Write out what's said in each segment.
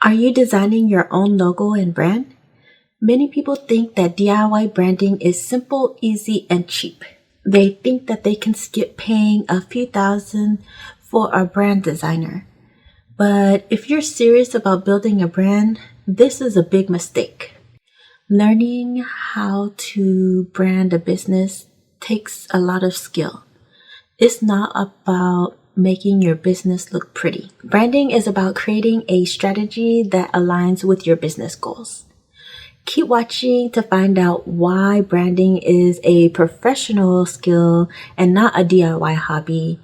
Are you designing your own logo and brand? Many people think that DIY branding is simple, easy, and cheap. They think that they can skip paying a few thousand for a brand designer. But if you're serious about building a brand, this is a big mistake. Learning how to brand a business takes a lot of skill. It's not about making your business look pretty. Branding is about creating a strategy that aligns with your business goals. Keep watching to find out why branding is a professional skill and not a DIY hobby,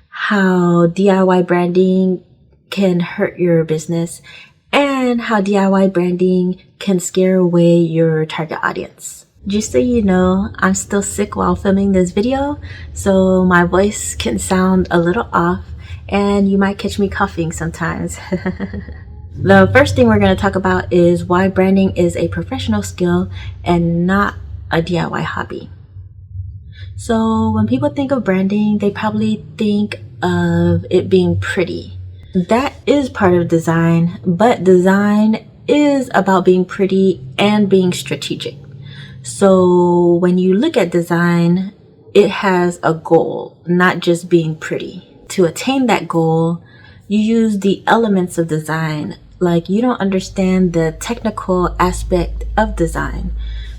how DIY branding can hurt your business, and how DIY branding can scare away your target audience. Just so you know, I'm still sick while filming this video, so my voice can sound a little off and you might catch me coughing sometimes. The first thing we're going to talk about is why branding is a professional skill and not a DIY hobby. So when people think of branding, they probably think of it being pretty. That is part of design, but design is about being pretty and being strategic. So when you look at design, it has a goal, not just being pretty. To attain that goal, you use the elements of design. Like, you don't understand the technical aspect of design.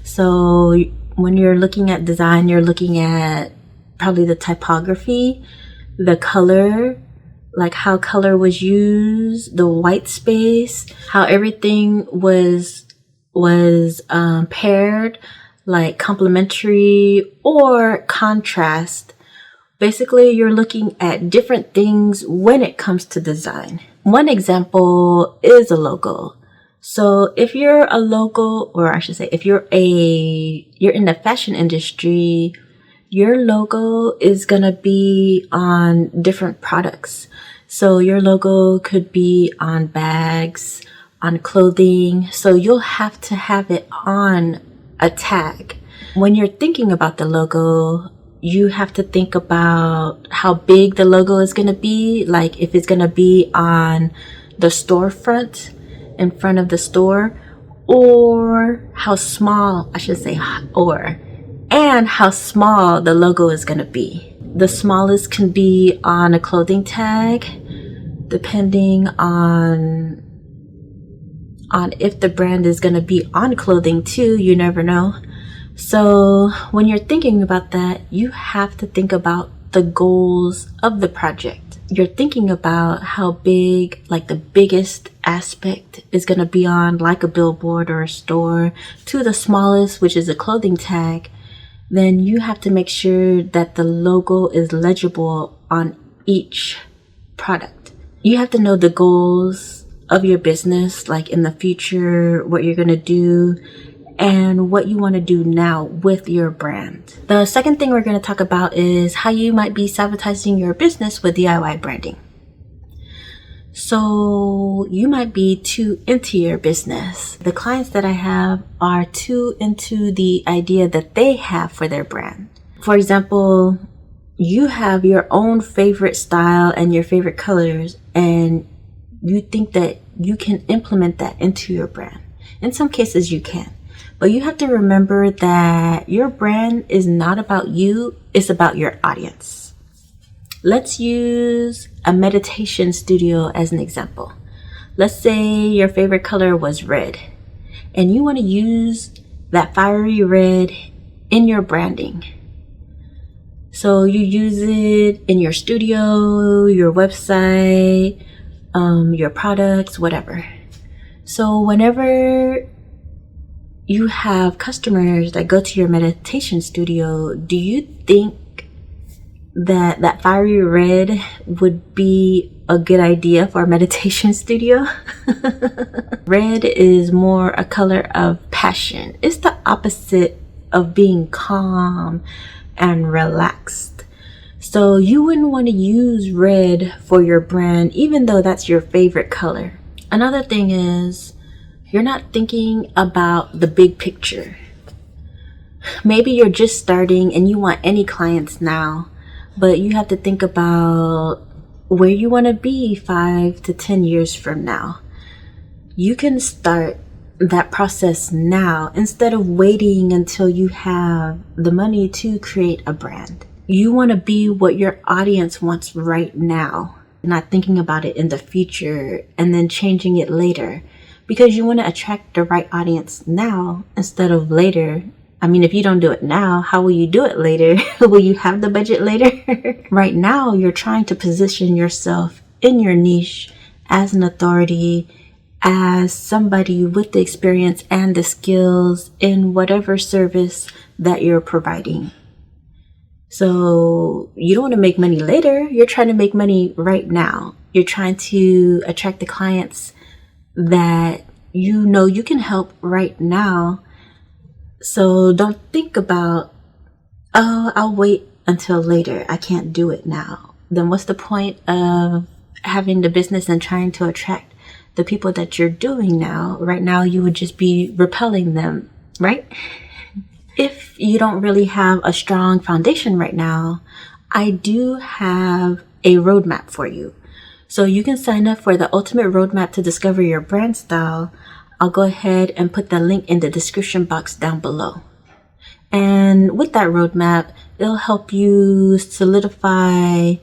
So when you're looking at design, you're looking at probably the typography, the color, like how color was used, the white space, how everything was paired, like complementary or contrast. Basically, you're looking at different things when it comes to design. One example is a logo. So if you're a logo, or I should say, if you're in the fashion industry, your logo is gonna be on different products. So your logo could be on bags, on clothing. So you'll have to have it on a tag. When you're thinking about the logo, you have to think about how big the logo is going to be. Like if it's going to be on the storefront, in front of the store, or how small, I should say, and how small the logo is going to be. The smallest can be on a clothing tag, depending on if the brand is going to be on clothing too. You never know. So when you're thinking about that, you have to think about the goals of the project. You're thinking about how big, like the biggest aspect is going to be on like a billboard or a store, to the smallest, which is a clothing tag. Then you have to make sure that the logo is legible on each product. You have to know the goals of your business, like in the future, what you're going to do, and what you want to do now with your brand. The second thing we're going to talk about is how you might be sabotaging your business with DIY branding. So you might be too into your business. The clients that I have are too into the idea that they have for their brand. For example, you have your own favorite style and your favorite colors, and you think that you can implement that into your brand. In some cases you can. But you have to remember that your brand is not about you, it's about your audience. Let's use a meditation studio as an example. Let's say your favorite color was red, and you want to use that fiery red in your branding. So you use it in your studio, your website, your products, whatever. So whenever you have customers that go to your meditation studio, do you think that that fiery red would be a good idea for a meditation studio? Red is more a color of passion. It's the opposite of being calm and relaxed. So you wouldn't want to use red for your brand, even though that's your favorite color. Another thing is, you're not thinking about the big picture. Maybe you're just starting and you want any clients now, but you have to think about where you want to be 5 to 10 years from now. You can start that process now instead of waiting until you have the money to create a brand. You want to be what your audience wants right now, not thinking about it in the future and then changing it later, because you want to attract the right audience now instead of later. I mean, if you don't do it now, how will you do it later? Will you have the budget later? Right now, you're trying to position yourself in your niche as an authority, as somebody with the experience and the skills in whatever service that you're providing. So you don't want to make money later. You're trying to make money right now. You're trying to attract the clients that you know you can help right now. So don't think about, oh, I'll wait until later. I can't do it now. Then what's the point of having the business and trying to attract the people that you're doing now? Right now, you would just be repelling them, right? If you don't really have a strong foundation right now, I do have a roadmap for you. So you can sign up for the ultimate roadmap to discover your brand style. I'll go ahead and put the link in the description box down below. And with that roadmap, it'll help you solidify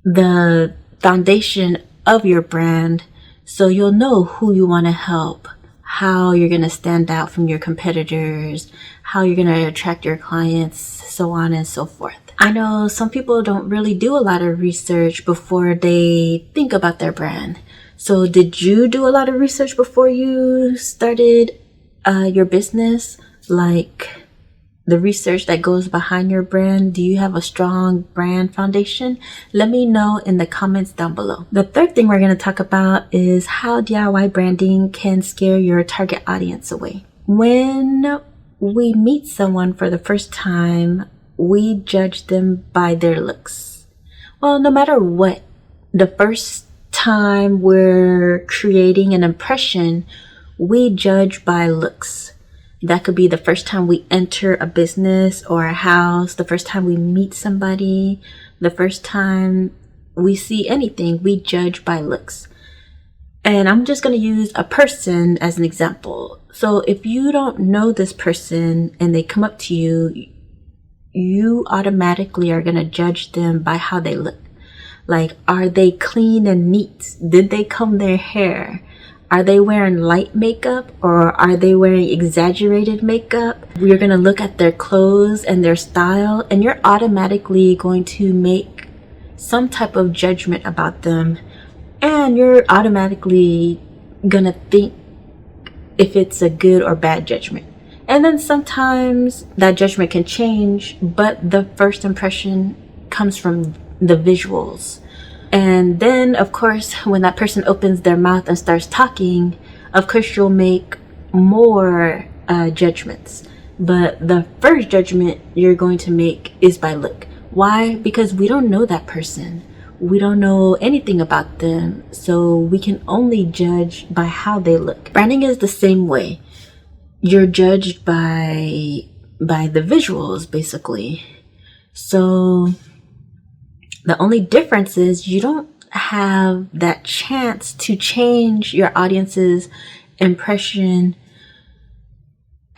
the foundation of your brand, so you'll know who you want to help, how you're going to stand out from your competitors, how you're going to attract your clients, so on and so forth. I know some people don't really do a lot of research before they think about their brand. So did you do a lot of research before you started your business? Like the research that goes behind your brand? Do you have a strong brand foundation? Let me know in the comments down below. The third thing we're going to talk about is how DIY branding can scare your target audience away. When we meet someone for the first time, we judge them by their looks. Well, no matter what, the first time we're creating an impression, we judge by looks. That could be the first time we enter a business or a house, the first time we meet somebody, the first time we see anything, we judge by looks. And I'm just going to use a person as an example. So if you don't know this person and they come up to you, you automatically are going to judge them by how they look. Like, are they clean and neat? Did they comb their hair? Are they wearing light makeup or are they wearing exaggerated makeup? You're going to look at their clothes and their style, and you're automatically going to make some type of judgment about them. And you're automatically going to think if it's a good or bad judgment. And then sometimes that judgment can change, but the first impression comes from the visuals. And then, of course, when that person opens their mouth and starts talking, of course, you'll make more judgments. But the first judgment you're going to make is by look. Why? Because we don't know that person. We don't know anything about them. So we can only judge by how they look. Branding is the same way. You're judged by the visuals, basically. So the only difference is you don't have that chance to change your audience's impression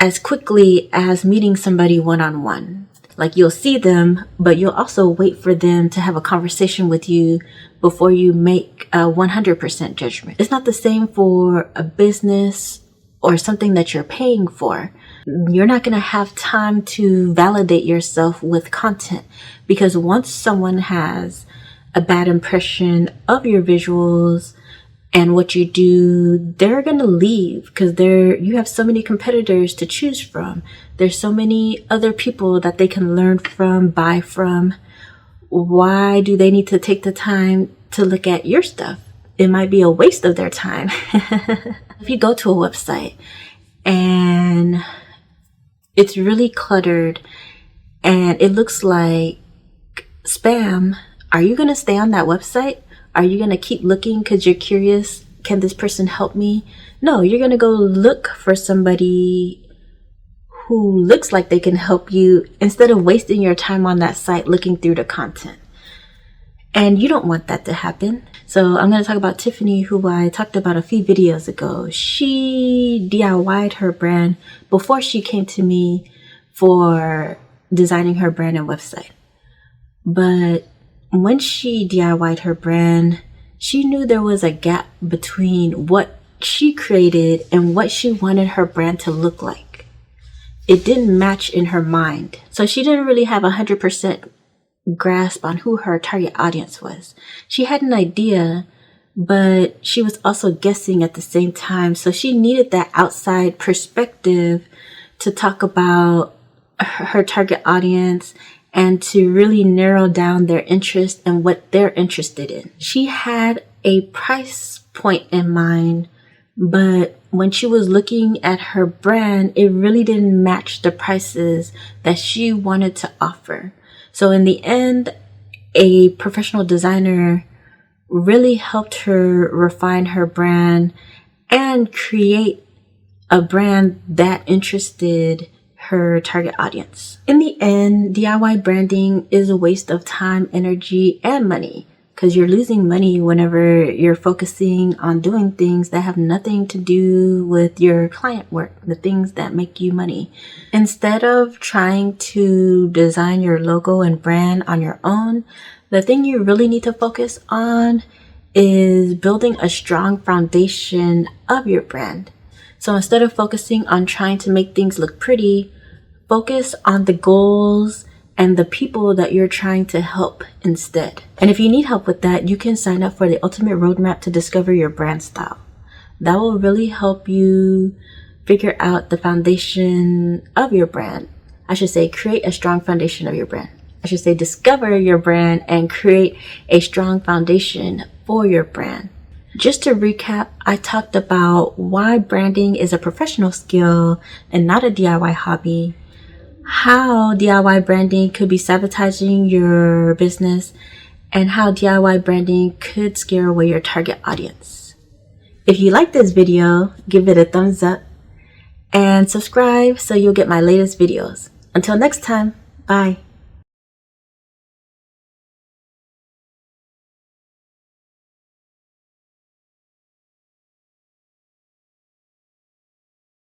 as quickly as meeting somebody one-on-one. Like, you'll see them, but you'll also wait for them to have a conversation with you before you make a 100% judgment. It's not the same for a business or something that you're paying for. You're not going to have time to validate yourself with content, because once someone has a bad impression of your visuals and what you do, they're going to leave because you have so many competitors to choose from. There's so many other people that they can learn from, buy from. Why do they need to take the time to look at your stuff? It might be a waste of their time. If you go to a website and it's really cluttered and it looks like spam, are you going to stay on that website? Are you going to keep looking because you're curious? Can this person help me? No, you're going to go look for somebody who looks like they can help you instead of wasting your time on that site looking through the content. And you don't want that to happen. So I'm going to talk about Tiffany, who I talked about a few videos ago. She DIY'd her brand before she came to me for designing her brand and website. But when she DIY'd her brand, she knew there was a gap between what she created and what she wanted her brand to look like. It didn't match in her mind. So she didn't really have 100% grasp on who her target audience was. She had an idea, but she was also guessing at the same time. So she needed that outside perspective to talk about her target audience and to really narrow down their interest and what they're interested in. She had a price point in mind, but when she was looking at her brand, it really didn't match the prices that she wanted to offer. So in the end, a professional designer really helped her refine her brand and create a brand that interested her target audience. In the end, DIY branding is a waste of time, energy, and money, because you're losing money whenever you're focusing on doing things that have nothing to do with your client work, the things that make you money. Instead of trying to design your logo and brand on your own, the thing you really need to focus on is building a strong foundation of your brand. So instead of focusing on trying to make things look pretty, focus on the goals and the people that you're trying to help instead. And if you need help with that, you can sign up for the Ultimate Roadmap to discover your brand style. That will really help you figure out the foundation of your brand. I should say, create a strong foundation of your brand. I should say, discover your brand and create a strong foundation for your brand. Just to recap, I talked about why branding is a professional skill and not a DIY hobby, how DIY branding could be sabotaging your business, and how DIY branding could scare away your target audience. If you like this video, give it a thumbs up and subscribe so you'll get my latest videos. Until next time, bye.